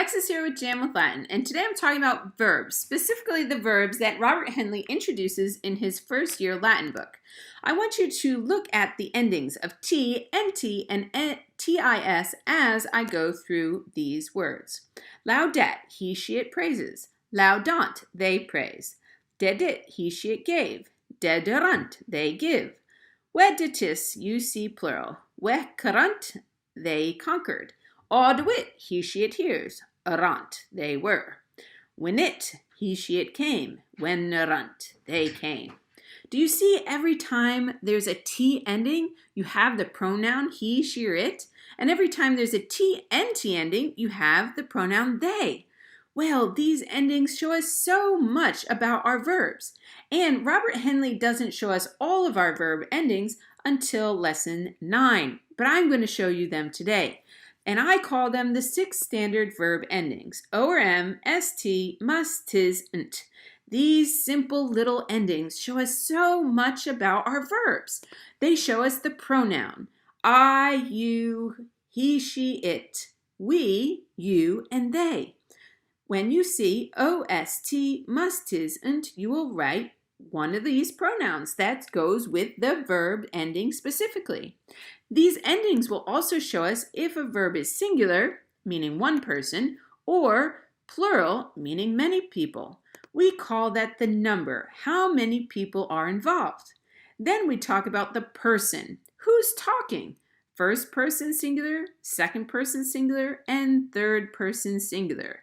Alexis here with Jam with Latin, and today I'm talking about verbs, specifically the verbs that Robert Henle introduces in his first year Latin book. I want you to look at the endings of T, NT, and TIS as I go through these words. Laudet, he, she, it praises. Laudant, they praise. Dedit, he, she, it gave. Dederunt, they give. Veditis, you see plural. Vecurant, they conquered. Audwit, he, she, it hears. Erant, they were. Winit, he, she, it came. Wenerant, they came. Do you see every time there's a T ending, you have the pronoun he, she, or it? And every time there's a TNT ending, you have the pronoun they. Well, these endings show us so much about our verbs. And Robert Henle doesn't show us all of our verb endings until lesson 9. But I'm going to show you them today. And I call them the 6 standard verb endings. O or M, ST, must, tis, nt. These simple little endings show us so much about our verbs. They show us the pronoun. I, you, he, she, it. We, you, and they. When you see OST, must, tis, nt, you will write one of these pronouns that goes with the verb ending specifically. These endings will also show us if a verb is singular, meaning one person, or plural, meaning many people. We call that the number, how many people are involved. Then we talk about the person. Who's talking? First person singular, second person singular, and third person singular.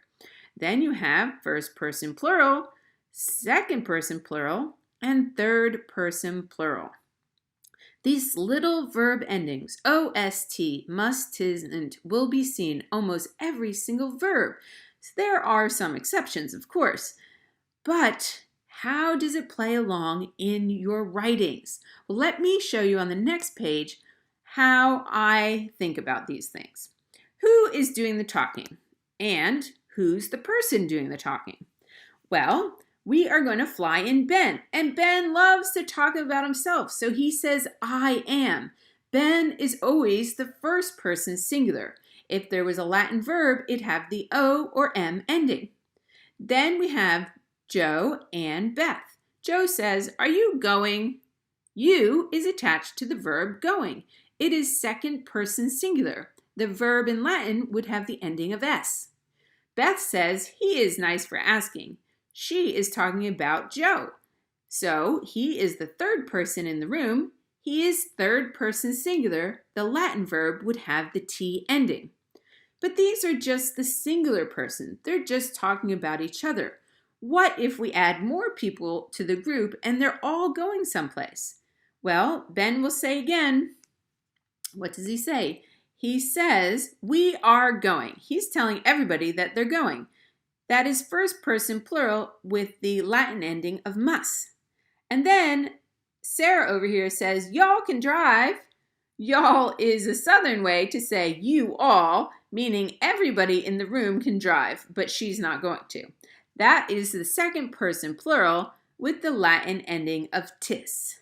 Then you have first person plural, second person plural, and third person plural. These little verb endings, OST, must, tis, nt, will be seen almost every single verb. So there are some exceptions, of course. But how does it play along in your writings? Well, let me show you on the next page how I think about these things. Who is doing the talking? And who's the person doing the talking? Well, we are going to fly in Ben. And Ben loves to talk about himself. So he says, I am. Ben is always the first person singular. If there was a Latin verb, it'd have the O or M ending. Then we have Joe and Beth. Joe says, are you going? You is attached to the verb going. It is second person singular. The verb in Latin would have the ending of S. Beth says, he is nice for asking. She is talking about Joe. So he is the third person in the room. He is third person singular. The Latin verb would have the T ending. But these are just the singular person. They're just talking about each other. What if we add more people to the group and they're all going someplace? Well, Ben will say again, what does he say? He says, we are going. He's telling everybody that they're going. That is first person plural with the Latin ending of must. And then Sarah over here says, y'all can drive. Y'all is a southern way to say you all, meaning everybody in the room can drive, but she's not going to. That is the second person plural with the Latin ending of tis.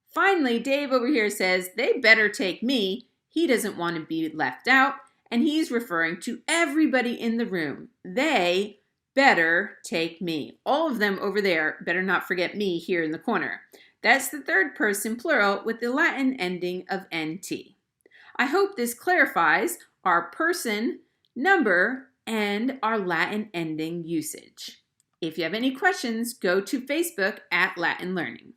Finally, Dave over here says, they better take me. He doesn't want to be left out. And he's referring to everybody in the room. They better take me. All of them over there better not forget me here in the corner. That's the third person plural with the Latin ending of NT. I hope this clarifies our person, number, and our Latin ending usage. If you have any questions, go to Facebook at Latin Learning.